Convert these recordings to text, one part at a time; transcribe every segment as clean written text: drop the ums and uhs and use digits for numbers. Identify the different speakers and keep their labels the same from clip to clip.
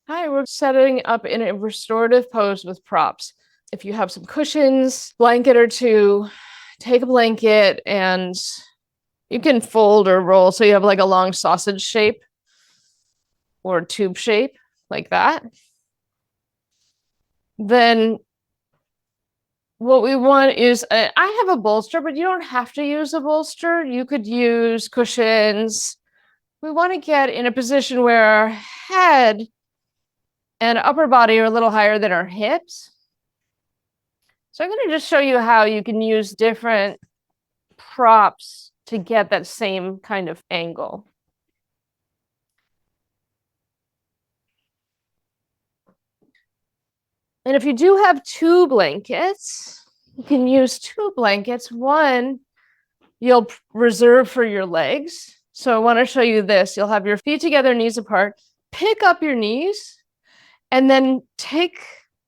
Speaker 1: Hi, we're setting up in a restorative pose with props. If you have some cushions, blanket or two, take a blanket and you can fold or roll so you have like a long sausage shape or tube shape like that. Then what we want is I have a bolster, but you don't have to use a bolster. You could use cushions. We want to get in a position where our head and upper body are a little higher than our hips. So I'm going to just show you how you can use different props to get that same kind of angle. And if you do have two blankets, you can use two blankets. One, you'll reserve for your legs. So I want to show you this. You'll have your feet together, knees apart. Pick up your knees and then take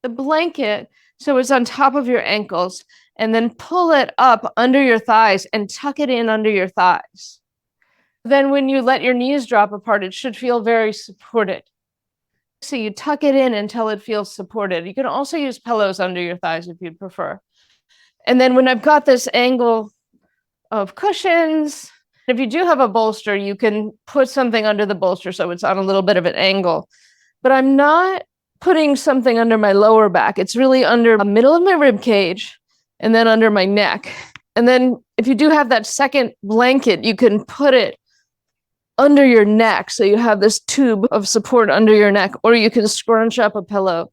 Speaker 1: the blanket so it's on top of your ankles and then pull it up under your thighs and tuck it in under your thighs. Then when you let your knees drop apart, it should feel very supported. So you tuck it in until it feels supported. You can also use pillows under your thighs if you'd prefer. And then when I've got this angle of cushions, if you do have a bolster, you can put something under the bolster so it's on a little bit of an angle. But I'm not putting something under my lower back. It's really under the middle of my rib cage and then under my neck. And then if you do have that second blanket, you can put it under your neck so you have this tube of support under your neck, or you can scrunch up a pillow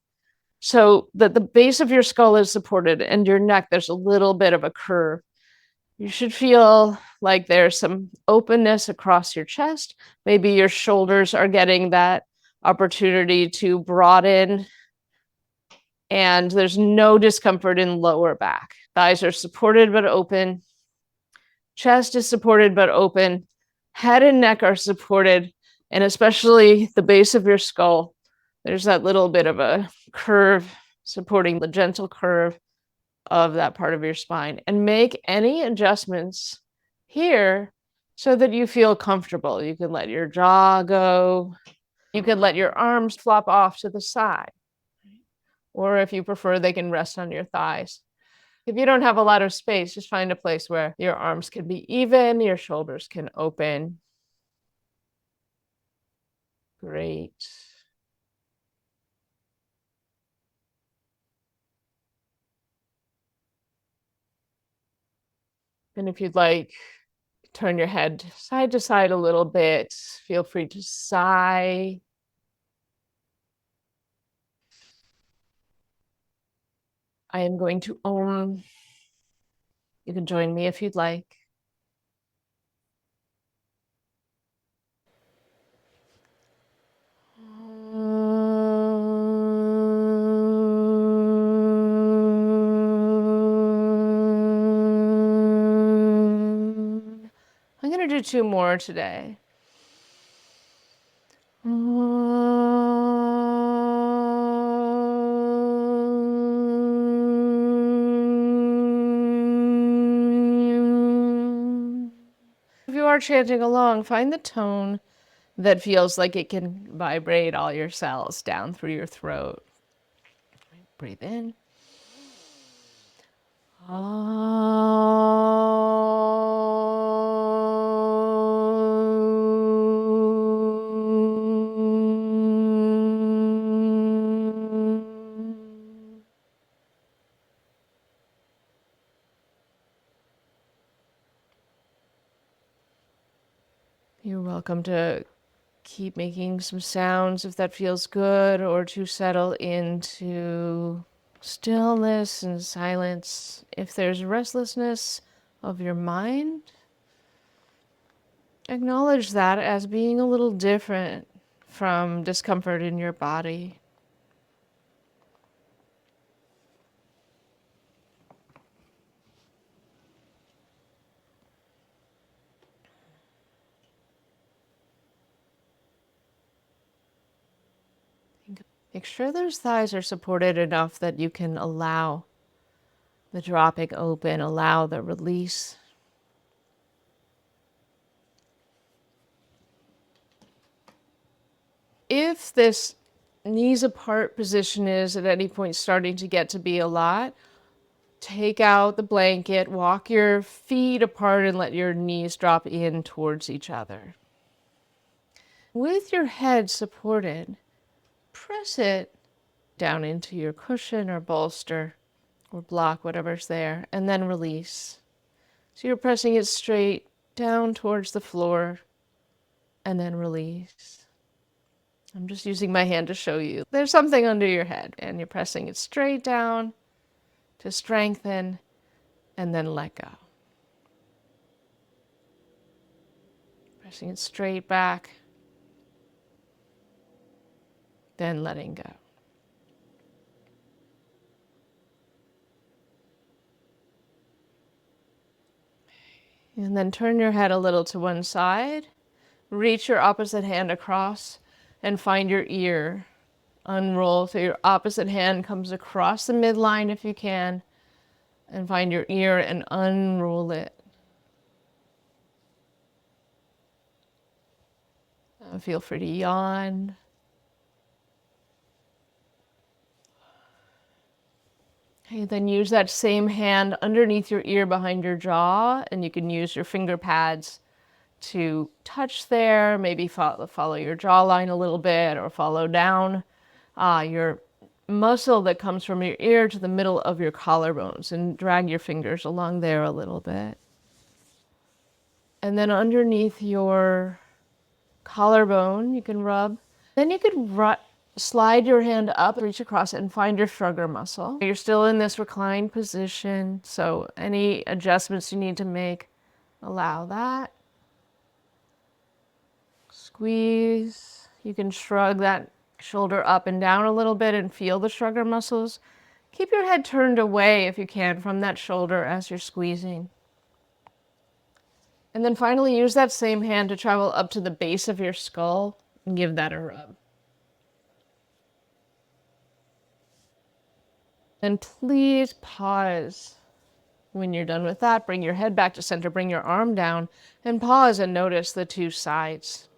Speaker 1: so that the base of your skull is supported and your neck, there's a little bit of a curve. You should feel like there's some openness across your chest. Maybe your shoulders are getting that opportunity to broaden, and there's no discomfort in lower back. Thighs are supported but open. Chest is supported but open. Head and neck are supported, and especially the base of your skull. There's that little bit of a curve supporting the gentle curve of that part of your spine. And make any adjustments here so that you feel comfortable. You can let your jaw go. You can let your arms flop off to the side. Or if you prefer, they can rest on your thighs. If you don't have a lot of space, just find a place where your arms can be even, your shoulders can open. Great. And if you'd like, turn your head side to side a little bit. Feel free to sigh. I am going to OM. You can join me if you'd like. I'm going to do two more today. If you are chanting along, find the tone that feels like it can vibrate all your cells down through your throat. Breathe in. You're welcome to keep making some sounds if that feels good, or to settle into stillness and silence. If there's restlessness of your mind, acknowledge that as being a little different from discomfort in your body. Make sure those thighs are supported enough that you can allow the dropping open, allow the release. If this knees apart position is at any point starting to get to be a lot, take out the blanket, walk your feet apart and let your knees drop in towards each other. With your head supported, press it down into your cushion or bolster or block, whatever's there, and then release. So you're pressing it straight down towards the floor and then release. I'm just using my hand to show you. There's something under your head and you're pressing it straight down to strengthen and then let go. Pressing it straight back, then letting go. And then turn your head a little to one side. Reach your opposite hand across and find your ear. Unroll so your opposite hand comes across the midline if you can, and find your ear and unroll it. Feel free to yawn. Okay, then use that same hand underneath your ear behind your jaw, and you can use your finger pads to touch there, maybe follow your jawline a little bit or follow down your muscle that comes from your ear to the middle of your collarbones, and drag your fingers along there a little bit. And then underneath your collarbone, you can rub. Then you could slide your hand up, reach across it, and find your shrugger muscle. You're still in this reclined position, so any adjustments you need to make, allow that. Squeeze. You can shrug that shoulder up and down a little bit and feel the shrugger muscles. Keep your head turned away if you can from that shoulder as you're squeezing. And then finally use that same hand to travel up to the base of your skull and give that a rub. And please pause. When you're done with that, bring your head back to center, bring your arm down, and pause and notice the two sides.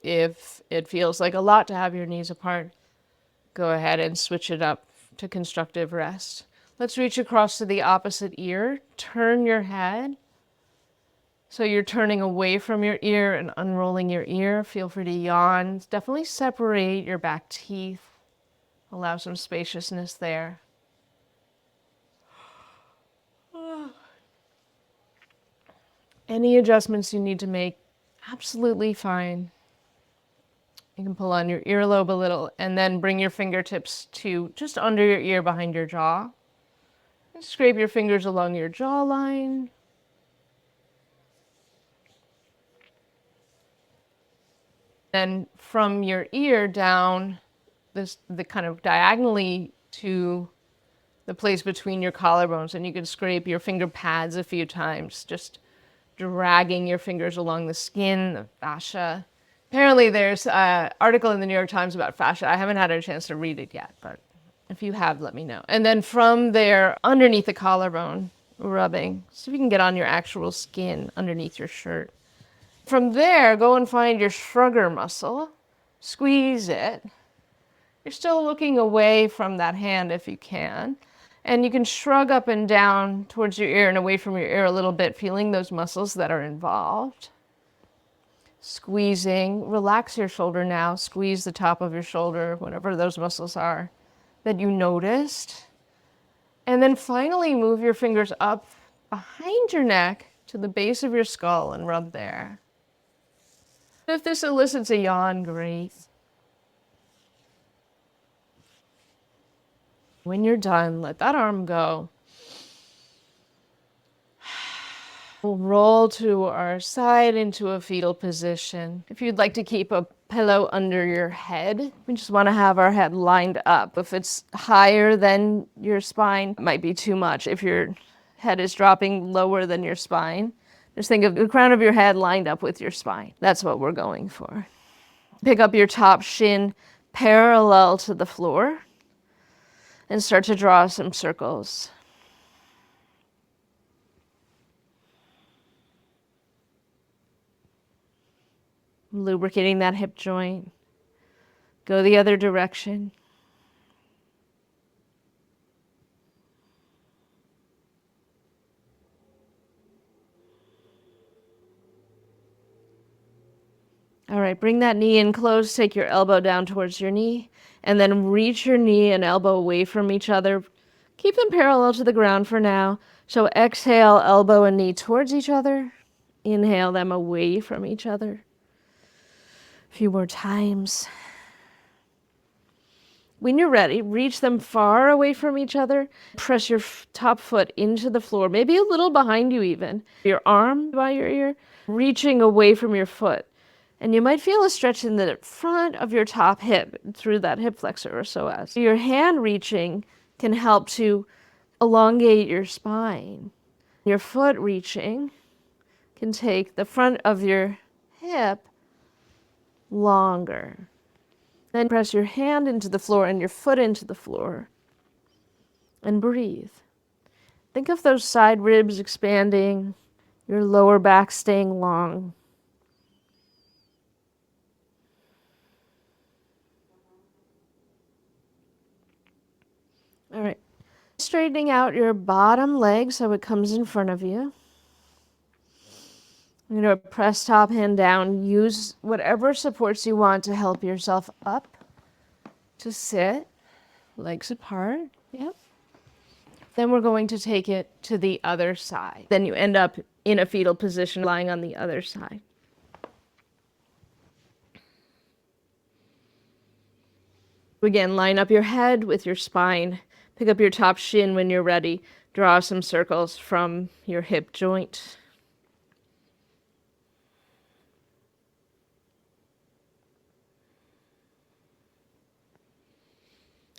Speaker 1: If it feels like a lot to have your knees apart, go ahead and switch it up to constructive rest. Let's reach across to the opposite ear. Turn your head. So you're turning away from your ear and unrolling your ear. Feel free to yawn. Definitely separate your back teeth. Allow some spaciousness there. Any adjustments you need to make, absolutely fine. You can pull on your earlobe a little and then bring your fingertips to just under your ear behind your jaw. And scrape your fingers along your jawline. Then from your ear down, the kind of diagonally to the place between your collarbones, and you can scrape your finger pads a few times, just dragging your fingers along the skin, the fascia. Apparently there's an article in the New York Times about fascia. I haven't had a chance to read it yet, but if you have, let me know. And then from there, underneath the collarbone, rubbing. See if you can get on your actual skin underneath your shirt. From there, go and find your shrugger muscle. Squeeze it. You're still looking away from that hand if you can. And you can shrug up and down towards your ear and away from your ear a little bit, feeling those muscles that are involved. Squeezing. Relax your shoulder now. Squeeze the top of your shoulder, whatever those muscles are that you noticed. And then finally move your fingers up behind your neck to the base of your skull and rub there. If this elicits a yawn, great. When you're done, let that arm go. We'll roll to our side into a fetal position. If you'd like to keep a pillow under your head, we just want to have our head lined up. If it's higher than your spine, it might be too much. If your head is dropping lower than your spine, just think of the crown of your head lined up with your spine. That's what we're going for. Pick up your top shin parallel to the floor and start to draw some circles. lubricating that hip joint. Go the other direction. All right, bring that knee in close. Take your elbow down towards your knee, and then reach your knee and elbow away from each other. Keep them parallel to the ground for now. So exhale, elbow and knee towards each other. Inhale them away from each other. A few more times. When you're ready, reach them far away from each other. Press your top foot into the floor, maybe a little behind you even. Your arm by your ear, reaching away from your foot. And you might feel a stretch in the front of your top hip through that hip flexor or psoas. Your hand reaching can help to elongate your spine. Your foot reaching can take the front of your hip longer. Then press your hand into the floor and your foot into the floor and breathe. Think of those side ribs expanding, your lower back staying long. All right. Straightening out your bottom leg so it comes in front of you. I'm going to press top hand down. Use whatever supports you want to help yourself up to sit, legs apart. Yep. Then we're going to take it to the other side. Then you end up in a fetal position lying on the other side. Again, line up your head with your spine. Pick up your top shin when you're ready. Draw some circles from your hip joint.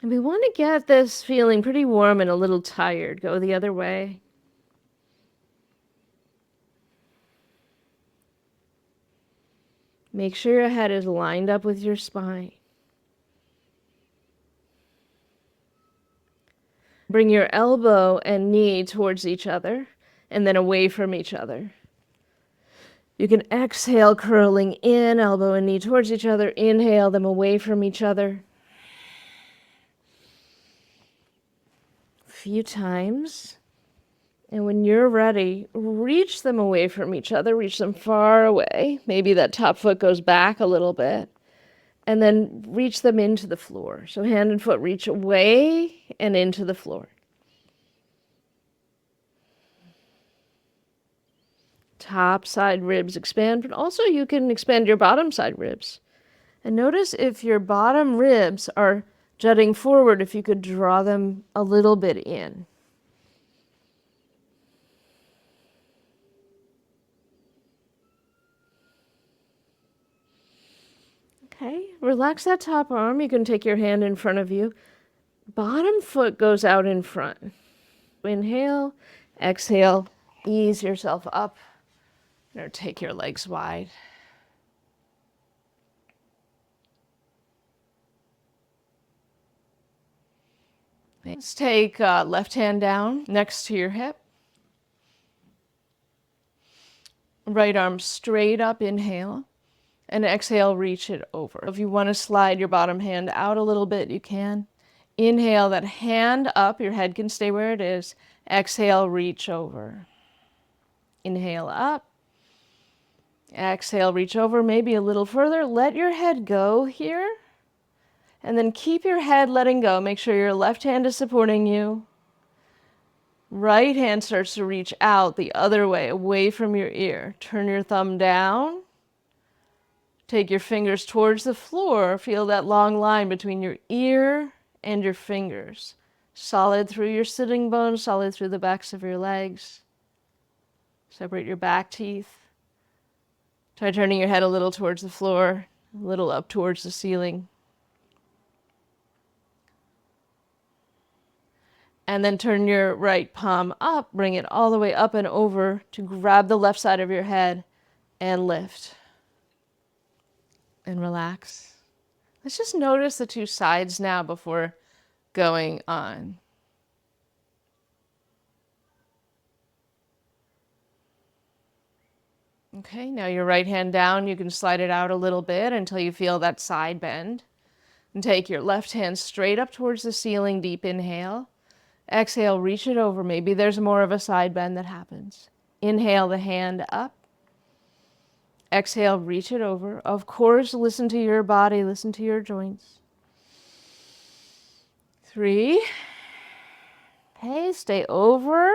Speaker 1: And we want to get this feeling pretty warm and a little tired. Go the other way. Make sure your head is lined up with your spine. Bring your elbow and knee towards each other and then away from each other. You can exhale, curling in, elbow and knee towards each other. Inhale them away from each other. A few times. And when you're ready, reach them away from each other. Reach them far away. Maybe that top foot goes back a little bit. And then reach them into the floor. So hand and foot reach away and into the floor. Top side ribs expand, but also you can expand your bottom side ribs. And notice if your bottom ribs are jutting forward, if you could draw them a little bit in. Okay, relax that top arm. You can take your hand in front of you. Bottom foot goes out in front. Inhale, exhale, ease yourself up. Or take your legs wide. Let's take left hand down next to your hip. Right arm straight up, inhale. And exhale, reach it over. If you want to slide your bottom hand out a little bit, you can. Inhale that hand up, your head can stay where it is. Exhale, reach over. Inhale up. Exhale, reach over, maybe a little further. Let your head go here. And then keep your head letting go. Make sure your left hand is supporting you. Right hand starts to reach out the other way, away from your ear. Turn your thumb down. Take your fingers towards the floor. Feel that long line between your ear and your fingers. Solid through your sitting bones, solid through the backs of your legs. Separate your back teeth. Try turning your head a little towards the floor, a little up towards the ceiling. And then turn your right palm up, bring it all the way up and over to grab the left side of your head and lift. And relax. Let's just notice the two sides now before going on. Okay, now your right hand down, you can slide it out a little bit until you feel that side bend. And take your left hand straight up towards the ceiling, deep inhale. Exhale, reach it over. Maybe there's more of a side bend that happens. Inhale the hand up. Exhale, reach it over. Of course, listen to your body, listen to your joints. 3. Okay, stay over.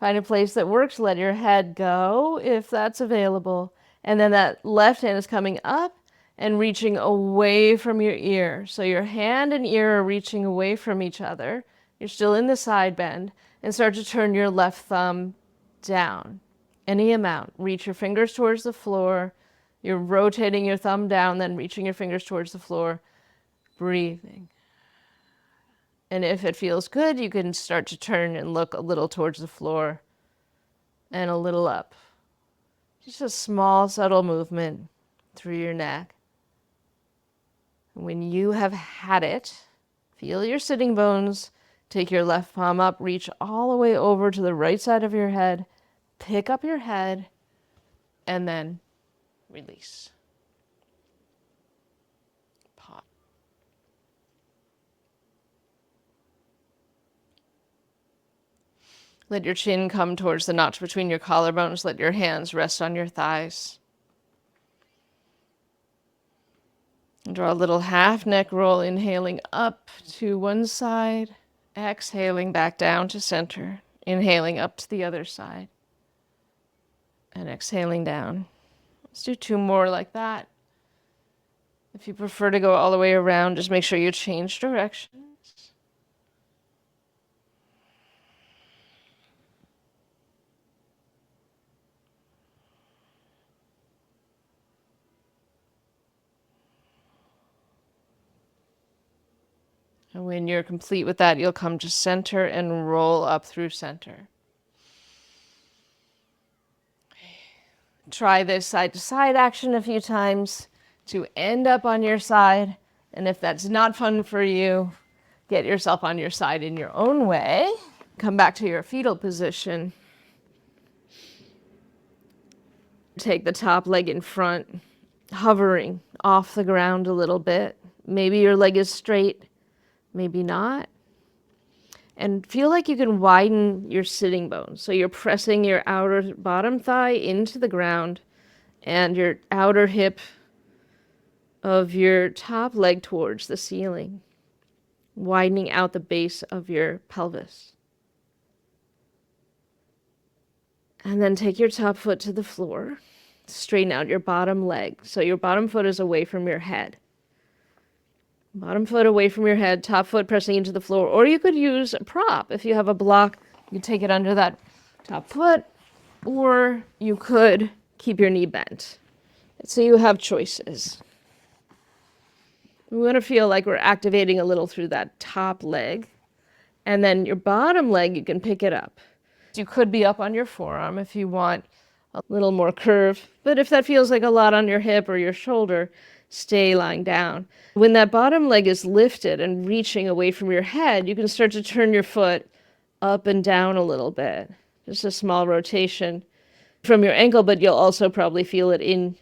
Speaker 1: Find a place that works. Let your head go if that's available. And then that left hand is coming up and reaching away from your ear. So your hand and ear are reaching away from each other. You're still in the side bend. And start to turn your left thumb down. Any amount. Reach your fingers towards the floor. You're rotating your thumb down, then reaching your fingers towards the floor. Breathing. And if it feels good, you can start to turn and look a little towards the floor and a little up. Just a small, subtle movement through your neck. When you have had it, feel your sitting bones. Take your left palm up, reach all the way over to the right side of your head. Pick up your head and then release. Pause. Let your chin come towards the notch between your collarbones. Let your hands rest on your thighs. And draw a little half neck roll, inhaling up to one side, exhaling back down to center, inhaling up to the other side, and exhaling down. Let's do 2 more like that. If you prefer to go all the way around, just make sure you change directions. And when you're complete with that, you'll come to center and roll up through center. Try this side to side action a few times to end up on your side. And if that's not fun for you, get yourself on your side in your own way. Come back to your fetal position. Take the top leg in front, hovering off the ground a little bit. Maybe your leg is straight, maybe not. And feel like you can widen your sitting bones. So you're pressing your outer bottom thigh into the ground and your outer hip of your top leg towards the ceiling, widening out the base of your pelvis. And then take your top foot to the floor. Straighten out your bottom leg. So your bottom foot is away from your head. Bottom foot away from your head, top foot pressing into the floor. Or you could use a prop. If you have a block, you take it under that top foot. Or you could keep your knee bent. So you have choices. We want to feel like we're activating a little through that top leg. And then your bottom leg, you can pick it up. You could be up on your forearm if you want a little more curve. But if that feels like a lot on your hip or your shoulder, stay lying down. When that bottom leg is lifted and reaching away from your head, you can start to turn your foot up and down a little bit. Just a small rotation from your ankle, but you'll also probably feel it in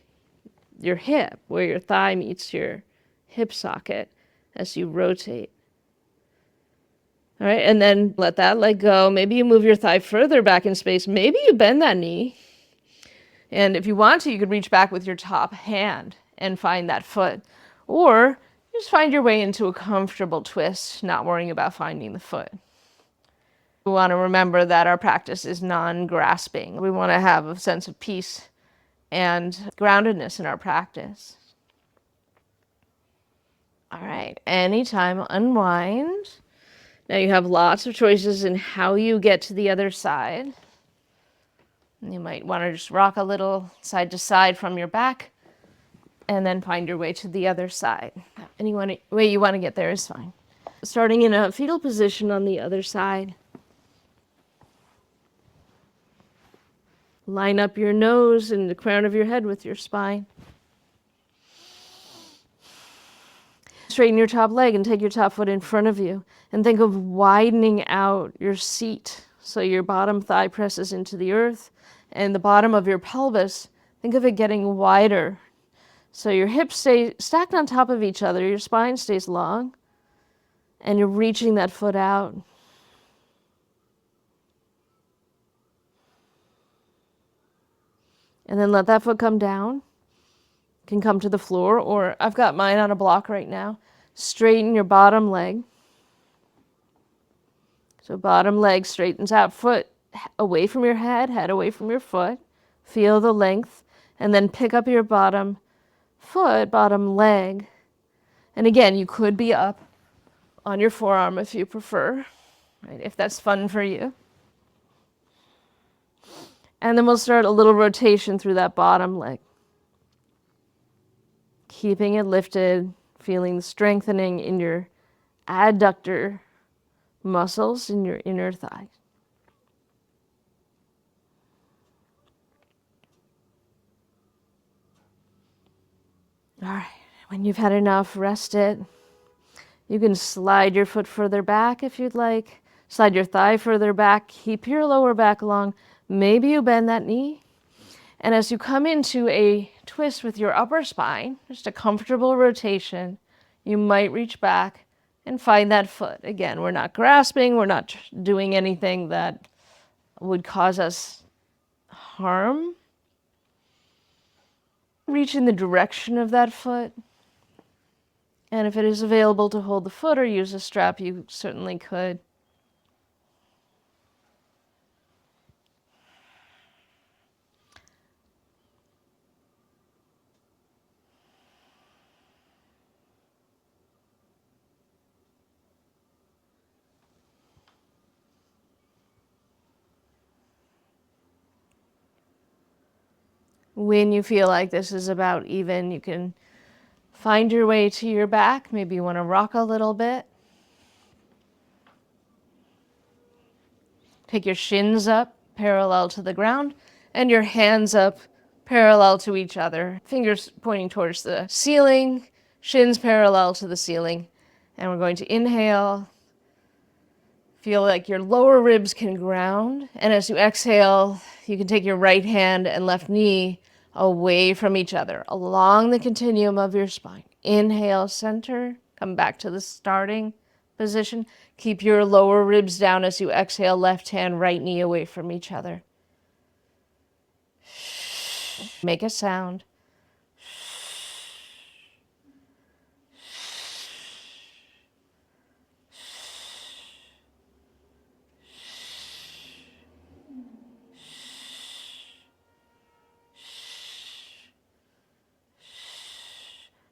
Speaker 1: your hip, where your thigh meets your hip socket as you rotate. All right, and then let that leg go. Maybe you move your thigh further back in space. Maybe you bend that knee. And if you want to, you could reach back with your top hand and find that foot. Or just find your way into a comfortable twist, not worrying about finding the foot. We want to remember that our practice is non-grasping. We want to have a sense of peace and groundedness in our practice. All right, anytime, unwind. Now you have lots of choices in how you get to the other side. You might want to just rock a little side to side from your back and then find your way to the other side. Any way you want to get there is fine. Starting in a fetal position on the other side. Line up your nose and the crown of your head with your spine. Straighten your top leg and take your top foot in front of you. And think of widening out your seat so your bottom thigh presses into the earth And the bottom of your pelvis, think of it getting wider. So your hips stay stacked on top of each other, your spine stays long, and you're reaching that foot out. And then let that foot come down. You can come to the floor, or I've got mine on a block right now. Straighten your bottom leg. So bottom leg straightens out, foot away from your head away from your foot. Feel the length, and then pick up your bottom foot, bottom leg. And again, you could be up on your forearm if you prefer, right? If that's fun for you. And then we'll start a little rotation through that bottom leg. Keeping it lifted, feeling the strengthening in your adductor muscles in your inner thigh. All right, when you've had enough, rest it. You can slide your foot further back if you'd like. Slide your thigh further back. Keep your lower back long. Maybe you bend that knee. And as you come into a twist with your upper spine, just a comfortable rotation, you might reach back and find that foot. Again, we're not grasping. We're not doing anything that would cause us harm. Reach in the direction of that foot. And if it is available to hold the foot or use a strap, you certainly could. When you feel like this is about even, you can find your way to your back. Maybe you want to rock a little bit. Take your shins up parallel to the ground and your hands up parallel to each other. Fingers pointing towards the ceiling, shins parallel to the ceiling. And we're going to inhale. Feel like your lower ribs can ground. And as you exhale, you can take your right hand and left knee away from each other along the continuum of your spine. Inhale, center. Come back to the starting position. Keep your lower ribs down as you exhale, left hand, right knee away from each other. Make a sound.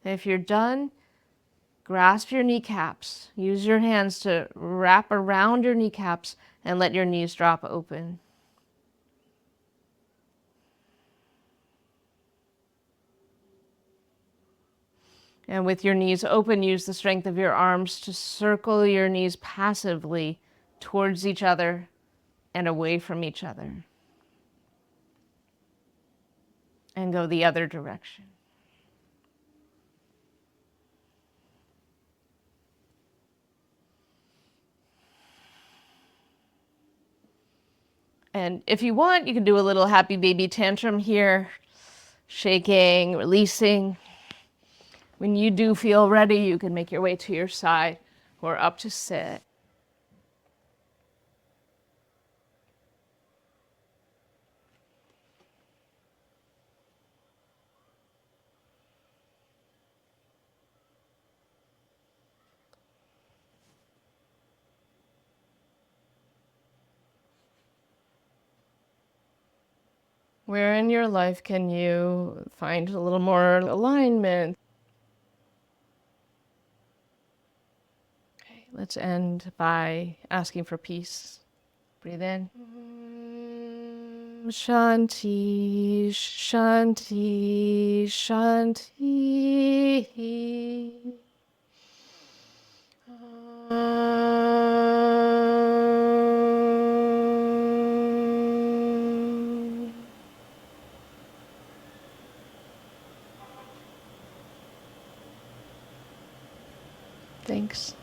Speaker 1: If you're done, grasp your kneecaps. Use your hands to wrap around your kneecaps and let your knees drop open. And with your knees open, use the strength of your arms to circle your knees passively towards each other and away from each other. And go the other direction. And if you want, you can do a little happy baby tantrum here, shaking, releasing. When you do feel ready, you can make your way to your side or up to sit. Where in your life can you find a little more alignment? Okay, let's end by asking for peace. Breathe in. Shanti, Shanti, Shanti. Thanks.